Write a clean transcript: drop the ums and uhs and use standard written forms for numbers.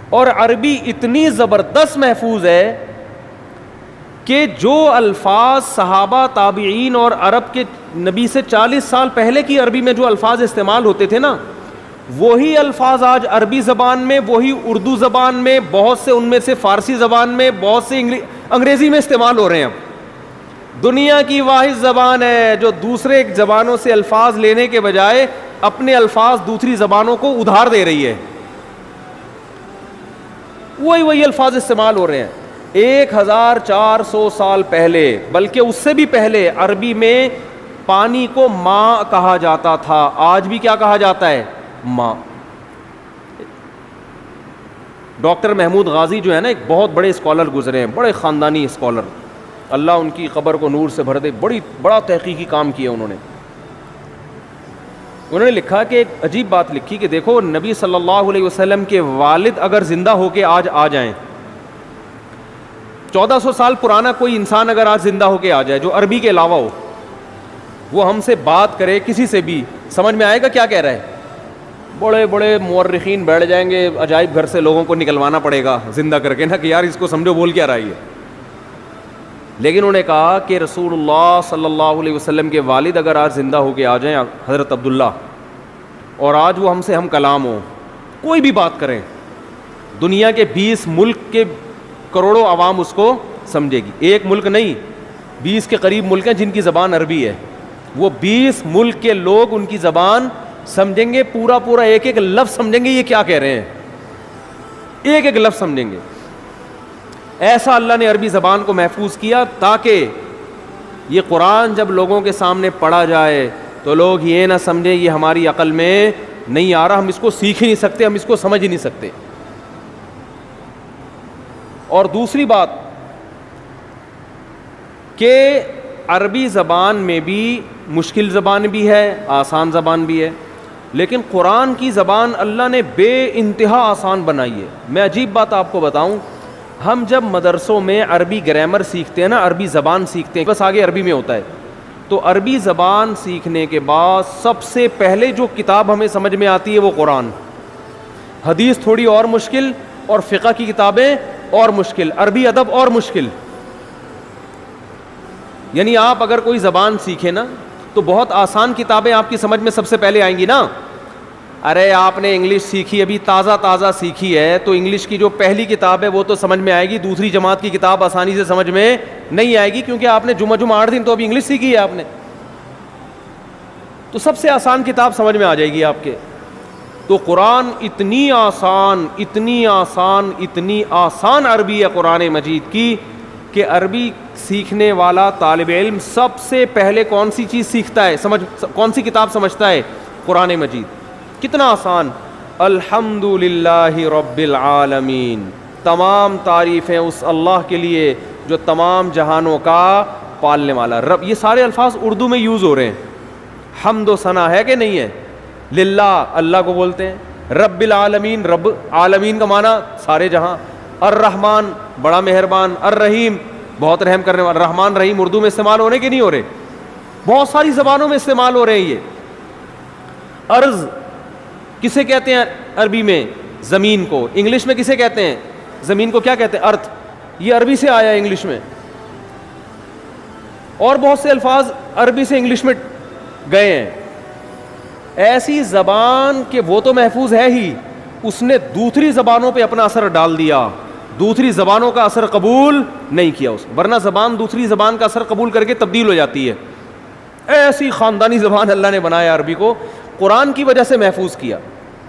اور عربی اتنی زبردست محفوظ ہے کہ جو الفاظ صحابہ تابعین اور عرب کے نبی سے 40 سال پہلے کی عربی میں جو الفاظ استعمال ہوتے تھے نا، وہی الفاظ آج عربی زبان میں، وہی اردو زبان میں، بہت سے ان میں سے فارسی زبان میں، بہت سے انگریزی میں استعمال ہو رہے ہیں. اب دنیا کی واحد زبان ہے جو دوسرے زبانوں سے الفاظ لینے کے بجائے اپنے الفاظ دوسری زبانوں کو ادھار دے رہی ہے. وہی الفاظ استعمال ہو رہے ہیں. 1400 سال پہلے، بلکہ اس سے بھی پہلے، عربی میں پانی کو ماء کہا جاتا تھا. آج بھی کیا کہا جاتا ہے؟ ماء. ڈاکٹر محمود غازی جو ہے نا، ایک بہت بڑے اسکالر گزرے ہیں، بڑے خاندانی اسکالر، اللہ ان کی قبر کو نور سے بھر دے. بڑا تحقیقی کام کیا انہوں نے لکھا کہ ایک عجیب بات لکھی کہ دیکھو، نبی صلی اللہ علیہ وسلم کے والد اگر زندہ ہو کے آج آ جائیں، 1400 سال پرانا کوئی انسان اگر آج زندہ ہو کے آ جائے جو عربی کے علاوہ ہو، وہ ہم سے بات کرے کسی سے بھی، سمجھ میں آئے گا کیا کہہ رہا ہے؟ بڑے بڑے مورخین بیٹھ جائیں گے، عجائب گھر سے لوگوں کو نکلوانا پڑے گا زندہ کر کے نا، کہ یار اس کو سمجھو بول کیا رہی ہے. لیکن انہوں نے کہا کہ رسول اللہ صلی اللہ علیہ وسلم کے والد اگر آج زندہ ہو کے آ جائیں، حضرت عبداللہ، اور آج وہ ہم سے ہم کلام ہو، کوئی بھی بات کریں، دنیا کے 20 ملک کے کروڑوں عوام اس کو سمجھے گی. ایک ملک نہیں، 20 کے قریب ملک ہیں جن کی زبان عربی ہے. وہ 20 ملک کے لوگ ان کی زبان سمجھیں گے، پورا ایک ایک لفظ سمجھیں گے یہ کیا کہہ رہے ہیں، ایک ایک لفظ سمجھیں گے. ایسا اللہ نے عربی زبان کو محفوظ کیا تاکہ یہ قرآن جب لوگوں کے سامنے پڑھا جائے تو لوگ یہ نہ سمجھیں یہ ہماری عقل میں نہیں آ رہا، ہم اس کو سیکھ ہی نہیں سکتے، ہم اس کو سمجھ ہی نہیں سکتے. اور دوسری بات کہ عربی زبان میں بھی مشکل زبان بھی ہے، آسان زبان بھی ہے، لیکن قرآن کی زبان اللہ نے بے انتہا آسان بنائی ہے. میں عجیب بات آپ کو بتاؤں، ہم جب مدرسوں میں عربی گرامر سیکھتے ہیں نا، عربی زبان سیکھتے ہیں، بس آگے عربی میں ہوتا ہے، تو عربی زبان سیکھنے کے بعد سب سے پہلے جو کتاب ہمیں سمجھ میں آتی ہے وہ قرآن. حدیث تھوڑی اور مشکل، اور فقہ کی کتابیں اور مشکل، عربی ادب اور مشکل. یعنی آپ اگر کوئی زبان سیکھیں نا تو بہت آسان کتابیں آپ کی سمجھ میں سب سے پہلے آئیں گی نا. ارے آپ نے انگلش سیکھی، ابھی تازہ سیکھی ہے، تو انگلش کی جو پہلی کتاب ہے وہ تو سمجھ میں آئے گی، دوسری جماعت کی کتاب آسانی سے سمجھ میں نہیں آئے گی، کیونکہ آپ نے جمعہ 8 دن تو ابھی انگلش سیکھی ہے آپ نے. تو سب سے آسان کتاب سمجھ میں آ جائے گی آپ کے. تو قرآن اتنی آسان عربی ہے قرآن مجید کی کہ عربی سیکھنے والا طالب علم سب سے پہلے کون سی چیز سیکھتا ہے، کون سی کتاب سمجھتا ہے؟ قرآن مجید. کتنا آسان. الحمدللہ رب العالمین، تمام تعریفیں اس اللہ کے لیے جو تمام جہانوں کا پالنے والا رب. یہ سارے الفاظ اردو میں یوز ہو رہے ہیں. حمد و ثنا ہے کہ نہیں ہے؟ للہ، اللہ کو بولتے ہیں. رب العالمین، رب عالمین کا معنی سارے جہاں. الرحمن، بڑا مہربان. الرحیم، بہت رحم کرنے والا. رحمان رحیم اردو میں استعمال ہو رہے کہ نہیں ہو رہے؟ بہت ساری زبانوں میں استعمال ہو رہے ہیں یہ. ارض کسے کہتے ہیں عربی میں؟ زمین کو. انگلش میں کسے کہتے ہیں؟ زمین کو کیا کہتے ہیں؟ ارتھ. یہ عربی سے آیا ہے انگلش میں. اور بہت سے الفاظ عربی سے انگلش میں گئے ہیں. ایسی زبان کہ وہ تو محفوظ ہے ہی، اس نے دوسری زبانوں پہ اپنا اثر ڈال دیا، دوسری زبانوں کا اثر قبول نہیں کیا اس. ورنہ زبان دوسری زبان کا اثر قبول کر کے تبدیل ہو جاتی ہے. ایسی خاندانی زبان اللہ نے بنایا عربی کو، قرآن کی وجہ سے محفوظ کیا.